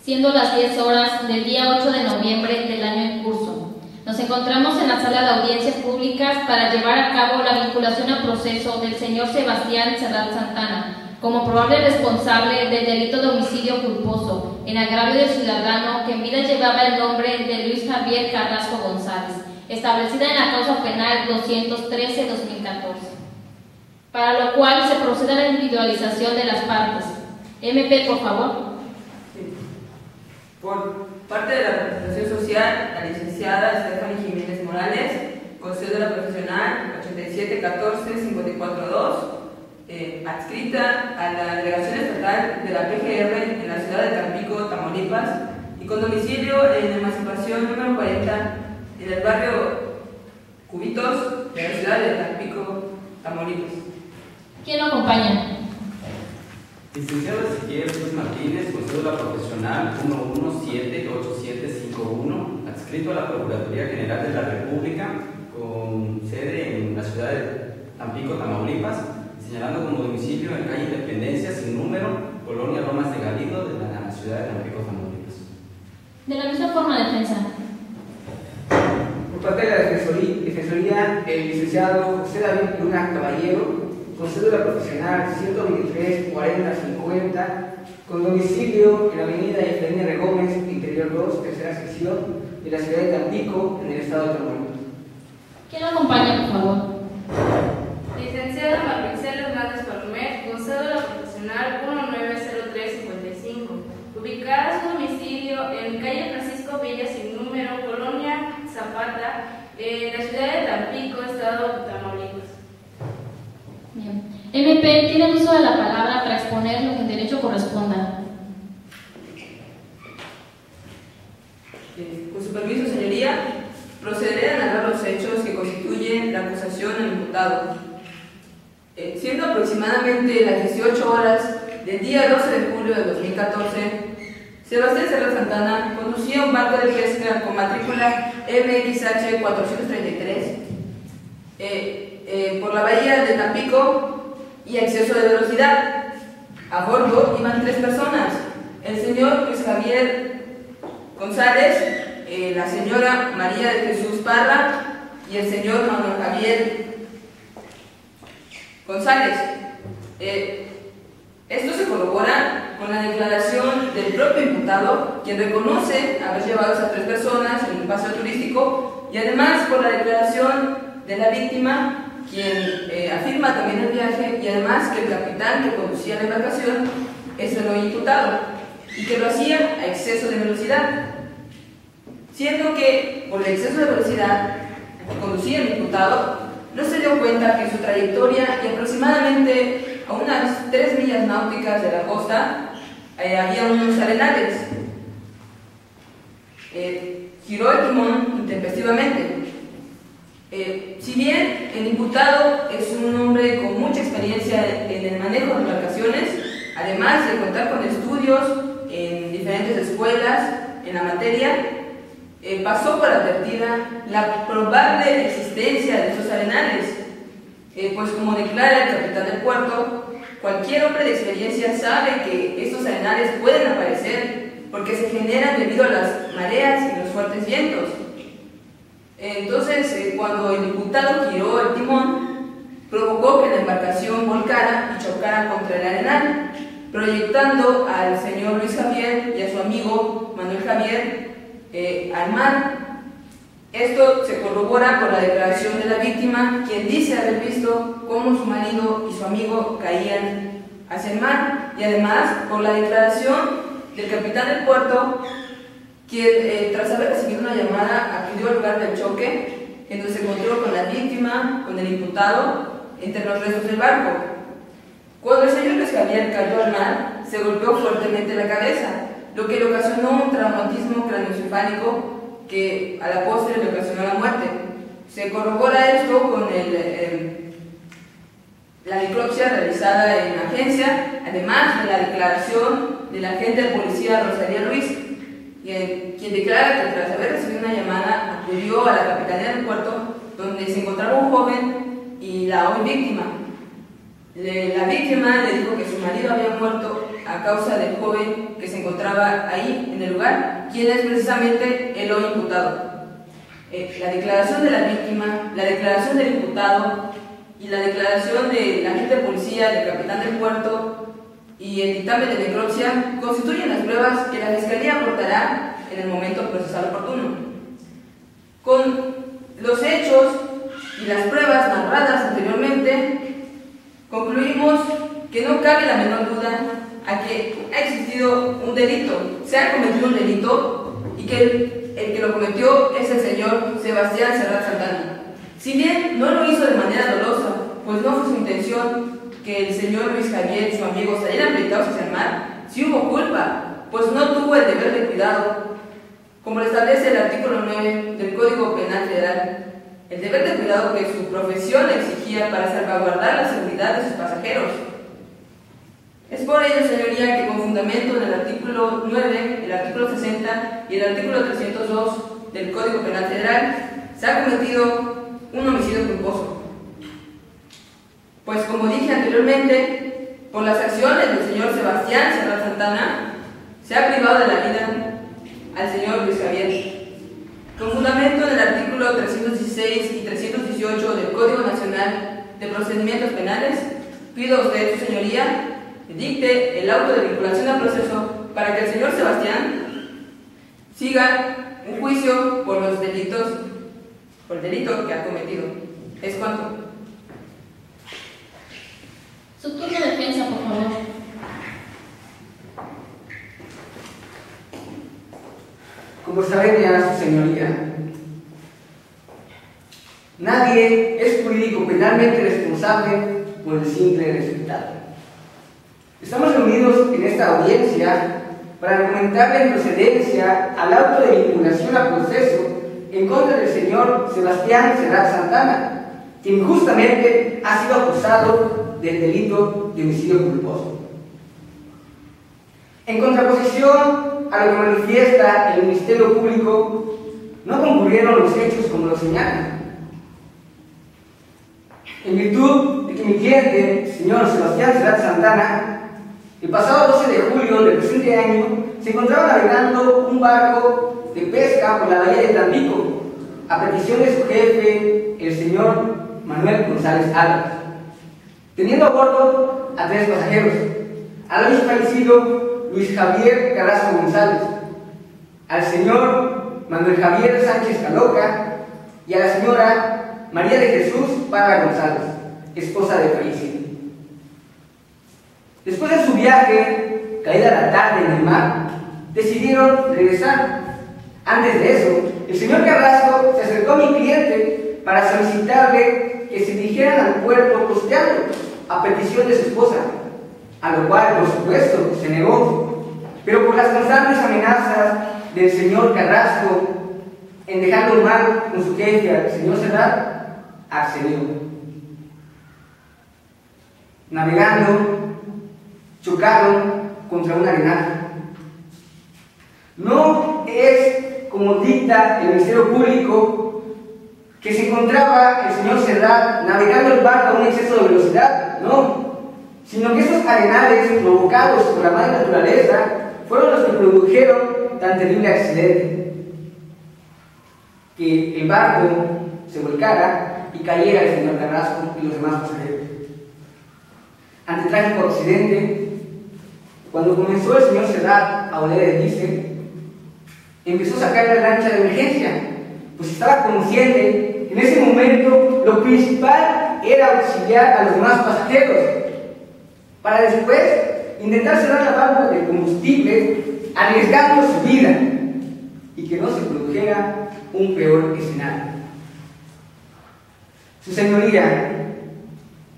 siendo las 10 horas del día 8 de noviembre del año en curso. Nos encontramos en la sala de audiencias públicas para llevar a cabo la vinculación a proceso del señor Sebastián Serrat Santana como probable responsable del delito de homicidio culposo en agravio del ciudadano que en vida llevaba el nombre de Luis Javier Carrasco González, establecida en la causa penal 213-2014, para lo cual se procede a la individualización de las partes. MP, por favor. Sí. Por parte de la representación social, la licenciada Stephanie Jiménez Morales, con cédula profesional 8714-542, adscrita a la Delegación Estatal de la PGR en la ciudad de Tampico, Tamaulipas, y con domicilio en Emancipación número 40, en el barrio Cubitos de la ciudad de Tampico, Tamaulipas. ¿Quién lo acompaña? Licenciado Ezequiel Luis Martínez, con cédula profesional 1178751, adscrito a la Procuraduría General de la República, con sede en la ciudad de Tampico, Tamaulipas, señalando como domicilio en calle Independencia, sin número, Colonia Lomas de Galindo, de la ciudad de Tampico, Tamaulipas. De la misma forma, defensa. Por parte de la Defensoría, el licenciado José David Luna Caballero, con cédula profesional 123-40-50, con domicilio en la avenida Efraín R. Gómez, Interior 2, tercera sección, de la ciudad de Tampico, en el estado de Tamaulipas. ¿Quién lo acompaña, por favor? Licenciada Maricel Hernández Palomer, con cédula profesional 190355, ubicada su domicilio en calle Francisco Villa, sin número, Colonia Zapata, en la ciudad de Tampico, estado de Tamaulipas. Bien. MP, tiene el uso de la palabra para exponer lo que en derecho corresponda. Con su permiso, señoría, procederé a narrar los hechos que constituyen la acusación al imputado. Siendo aproximadamente las 18 horas del día 12 de julio de 2014, Sebastián Serrat Santana conducía un barco de pesca con matrícula MXH 433 por la bahía de Tampico y a exceso de velocidad. A bordo iban 3 personas: el señor Luis Javier González, la señora María de Jesús Parra y el señor Manuel Javier González. Esto se corrobora con la declaración del propio imputado, quien reconoce haber llevado a esas 3 personas en un paseo turístico, y además por la declaración de la víctima, quien afirma también el viaje, y además que el capitán que conducía la embarcación es el hoy imputado y que lo hacía a exceso de velocidad, siendo que por el exceso de velocidad que conducía el imputado no se dio cuenta que en su trayectoria y aproximadamente a unas 3 millas náuticas de la costa había unos arenales. Giró el timón intempestivamente. Si bien el imputado es un hombre con mucha experiencia en el manejo de embarcaciones, además de contar con estudios en diferentes escuelas en la materia, pasó por advertida la probable existencia de estos arenales, pues como declara el capitán del puerto, cualquier hombre de experiencia sabe que estos arenales pueden aparecer porque se generan debido a las mareas y los fuertes vientos. Entonces, cuando el imputado giró el timón, provocó que la embarcación volcara y chocara contra el arenal, proyectando al señor Luis Javier y a su amigo Manuel Javier al mar. Esto se corrobora por la declaración de la víctima, quien dice haber visto cómo su marido y su amigo caían hacia el mar, y además por la declaración del capitán del puerto, quien tras haber recibido una llamada acudió al lugar del choque, en donde se encontró con la víctima, con el imputado, entre los restos del barco. Cuando el señor Luis Javier cayó al mar, se golpeó fuertemente la cabeza, lo que le ocasionó un traumatismo craneoencefálico que a la postre le ocasionó la muerte. Se corrobora esto con la necropsia realizada en la agencia, además de la declaración del agente de policía Rosalía Ruiz, quien declara que tras haber recibido una llamada acudió a la capitanía del puerto, donde se encontraba un joven y la hoy víctima. La víctima le dijo que su marido había muerto a causa del joven que se encontraba ahí en el lugar, quien es precisamente el hoy imputado. La declaración de la víctima, la declaración del imputado y la declaración del agente de policía, del capitán del puerto y el dictamen de necropsia constituyen las pruebas que la Fiscalía aportará en el momento procesal oportuno. Con los hechos y las pruebas narradas anteriormente, concluimos que no cabe la menor duda a que ha existido un delito, se ha cometido un delito y que el que lo cometió es el señor Sebastián Serrat Santana. Si bien no lo hizo de manera dolosa, pues no fue su intención que el señor Luis Javier y su amigo salieran habilitados hacia el mar, sí hubo culpa, pues no tuvo el deber de cuidado, como lo establece el artículo 9 del Código Penal Federal, el deber de cuidado que su profesión le exigía para salvaguardar la seguridad de sus pasajeros. Es por ello, señoría, que con fundamento en el artículo 9, el artículo 60 y el artículo 302 del Código Penal Federal se ha cometido un homicidio culposo. Pues como dije anteriormente, por las acciones del señor Sebastián Serrat Santana, se ha privado de la vida al señor Luis Javier. Con fundamento en el artículo 316 y 318 del Código Nacional de Procedimientos Penales, pido a usted, su señoría, que dicte el auto de vinculación al proceso para que el señor Sebastián siga un juicio por los delitos, por el delito que ha cometido. ¿Es cuanto? Su turno de defensa, por favor. Como saben ya, su señoría, nadie es jurídico penalmente responsable por el simple resultado. Estamos reunidos en esta audiencia para argumentar la improcedencia al auto de vinculación al proceso en contra del señor Sebastián Serrat Santana, quien injustamente ha sido acusado del delito de homicidio culposo. En contraposición a lo que manifiesta el Ministerio Público, no concurrieron los hechos como lo señalan. En virtud de que mi cliente, señor Sebastián Serrat Santana, el pasado 12 de julio del presente año, se encontraba navegando un barco de pesca por la bahía de Tampico, a petición de su jefe, el señor Manuel González Álvarez, teniendo a bordo a 3 pasajeros: al hoy fallecido Luis Javier Carrasco González, al señor Manuel Javier Sánchez Caloca y a la señora María de Jesús Parra González, esposa del fallecido. Después de su viaje, caída la tarde en el mar, decidieron regresar. Antes de eso, el señor Carrasco se acercó a mi cliente para solicitarle que se dirigieran al puerto costeando, a petición de su esposa, a lo cual, por supuesto, se negó, pero por las constantes amenazas del señor Carrasco en dejarlo mal con su jefe, al señor Serrat, accedió. Navegando, chocaron contra un arenal. No es como dicta el Ministerio Público que se encontraba el señor Serrat navegando el barco a un exceso de velocidad, no, sino que esos arenales provocados por la madre naturaleza fueron los que produjeron tan terrible accidente, que el barco se volcara y cayera el señor Carrasco y los demás pasajeros. Ante el trágico accidente, cuando comenzó el señor Serrat a oler el diésel, empezó a sacar la lancha de emergencia, pues estaba consciente que en ese momento lo principal era auxiliar a los demás pasajeros, para después intentar cerrar la válvula de combustible arriesgando su vida y que no se produjera un peor escenario. Su señoría,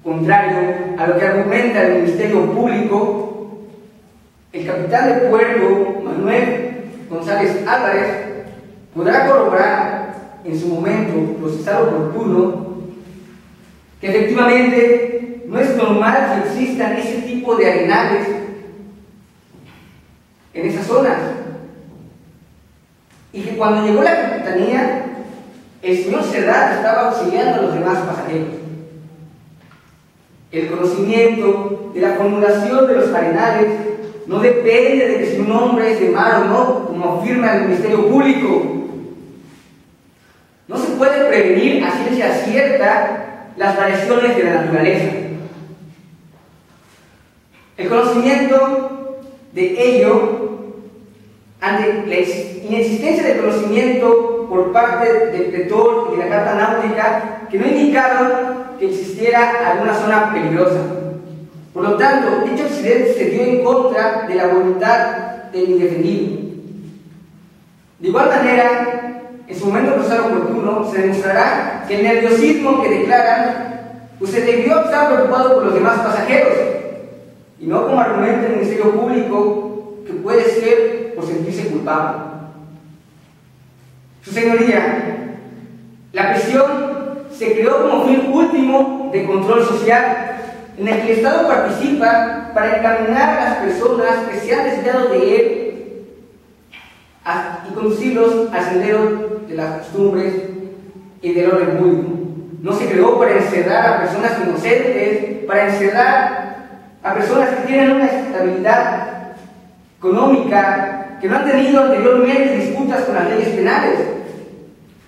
contrario a lo que argumenta el Ministerio Público, el capitán de puerto, Manuel González Álvarez, podrá corroborar en su momento procesal oportuno que efectivamente no es normal que existan ese tipo de arenales en esas zonas, y que cuando llegó la capitanía, el señor Serrat estaba auxiliando a los demás pasajeros. El conocimiento de la formulación de los arenales no depende de que si un hombre es de mar o no, como afirma el Ministerio Público. No se puede prevenir a ciencia cierta las variaciones de la naturaleza. El conocimiento de ello, ante la inexistencia de conocimiento por parte del Pretor y de la Carta Náutica, que no indicaron que existiera alguna zona peligrosa. Por lo tanto, dicho accidente se dio en contra de la voluntad del indefendido. De igual manera, en su momento procesal oportuno, se demostrará que el nerviosismo que declaran se debió a estar preocupado por los demás pasajeros, y no como argumento el Ministerio Público, que puede ser por sentirse culpable. Su Señoría, la prisión se creó como fin último de control social, en el que el Estado participa para encaminar a las personas que se han desviado de él y conducirlos al sendero de las costumbres y del orden público. No se creó para encerrar a personas inocentes, para encerrar a personas que tienen una estabilidad económica, que no han tenido anteriormente disputas con las leyes penales.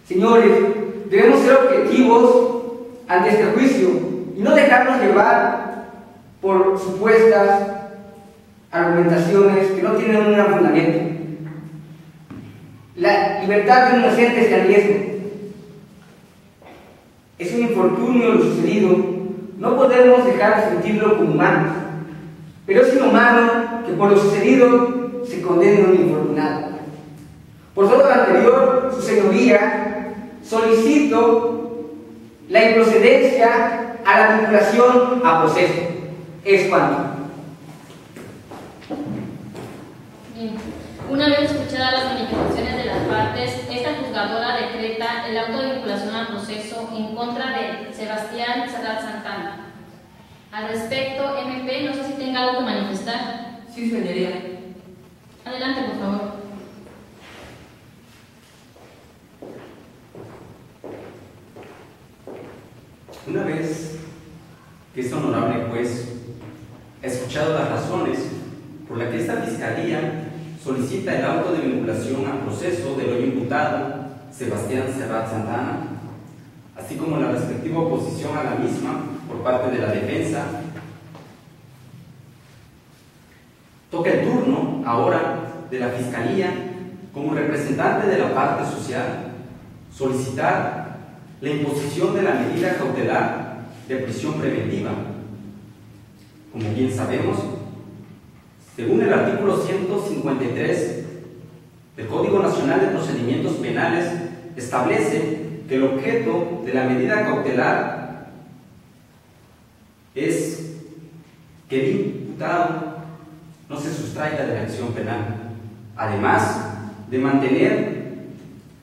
Señores, debemos ser objetivos ante este juicio y no dejarnos llevar por supuestas argumentaciones que no tienen un gran fundamento. La libertad de un inocente está en riesgo. Es un infortunio lo sucedido. No podemos dejar de sentirlo como humanos, pero es inhumano que por lo sucedido se condene a un infortunado. Por todo lo anterior, Su Señoría, solicito la improcedencia a la vinculación a proceso. Es cuanto. Bien. Una vez escuchadas las manifestaciones de las partes, esta juzgadora decreta el auto de vinculación a proceso en contra de Sebastián Serrat Santana. Al respecto, MP, no sé si tenga algo que manifestar. Sí, Señoría. Adelante, por favor. Una vez que este honorable juez ha escuchado las razones por las que esta Fiscalía solicita el auto de vinculación a proceso del hoy imputado Sebastián Serrat Santana, así como la respectiva oposición a la misma por parte de la defensa, toca el turno ahora de la Fiscalía, como representante de la parte social, solicitar la imposición de la medida cautelar de prisión preventiva. Como bien sabemos, según el artículo 153 del Código Nacional de Procedimientos Penales, establece que el objeto de la medida cautelar es que el imputado no se sustraiga de la acción penal, además de mantener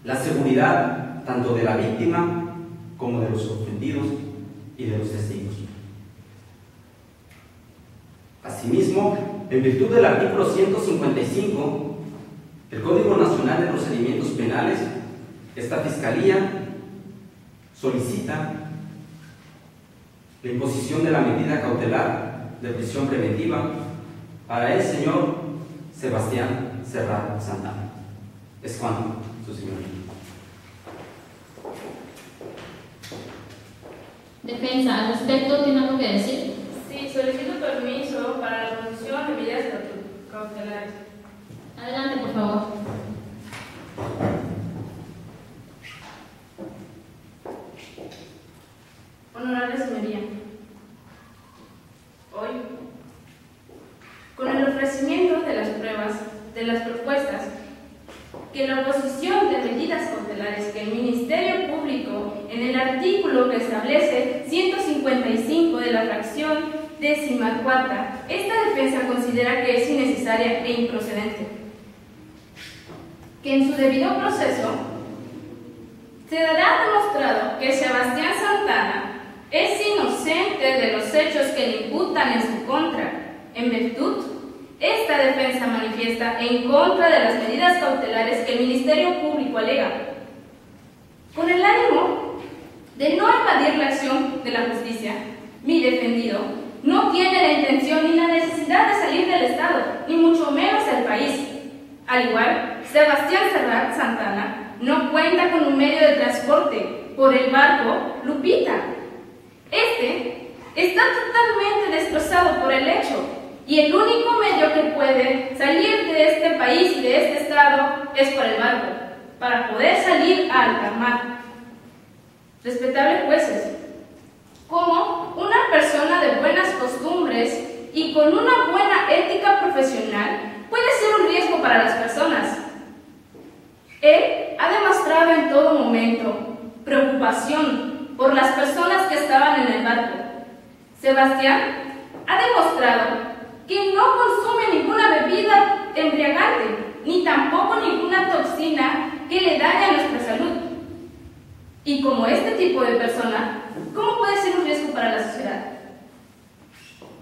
la seguridad tanto de la víctima como de los ofendidos y de los testigos. Asimismo, en virtud del artículo 155 del Código Nacional de Procedimientos Penales, esta Fiscalía solicita la imposición de la medida cautelar de prisión preventiva para el señor Sebastián Serrat Santana. Es cuanto, Su Señoría. Defensa, al respecto, ¿tiene algo que decir? Sí, solicito permiso para la función de medidas cautelares. Adelante, por favor. Honorable Señoría, hoy, con el ofrecimiento de las pruebas, de las propuestas, que la oposición de medidas cautelares que el Ministerio Público, en el artículo que establece 155 de la fracción 14, esta defensa considera que es innecesaria e improcedente, que en su debido proceso se dará demostrado que Sebastián Santana es inocente de los hechos que le imputan en su contra. En virtud, esta defensa manifiesta en contra de las medidas cautelares que el Ministerio Público alega, con el ánimo de no evadir la acción de la justicia. Mi defendido no tiene la intención ni la necesidad de salir del Estado, ni mucho menos del país. Al igual, Sebastián Serrat Santana no cuenta con un medio de transporte por el barco Lupita. Este está totalmente destrozado por el hecho, y el único medio que puede salir de este país y de este estado es por el barco, para poder salir a alta mar. Respetables jueces, como una persona de buenas costumbres y con una buena ética profesional puede ser un riesgo para las personas. Él ha demostrado en todo momento preocupación por las personas que estaban en el barco. Sebastián ha demostrado que no consume ninguna bebida embriagante, ni tampoco ninguna toxina que le dañe a nuestra salud. Y como este tipo de persona, ¿cómo puede ser un riesgo para la sociedad?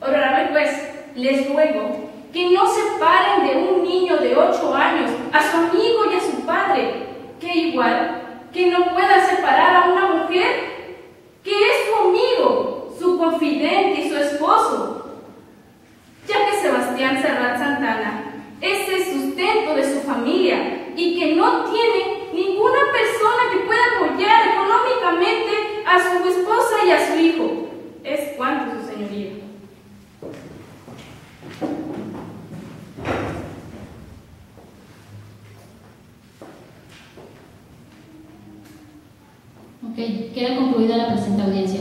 Honorable juez, les ruego que no separen de un niño de 8 años a su amigo y a su padre, que igual que no puedan separar a una mujer que es su amigo, su confidente y su esposo, ya que Sebastián Serrat Santana es el sustento de su familia y que no tiene ninguna persona que pueda apoyar económicamente a su esposa y a su hijo. Es cuanto, su señoría. Ok, queda concluida la presente audiencia.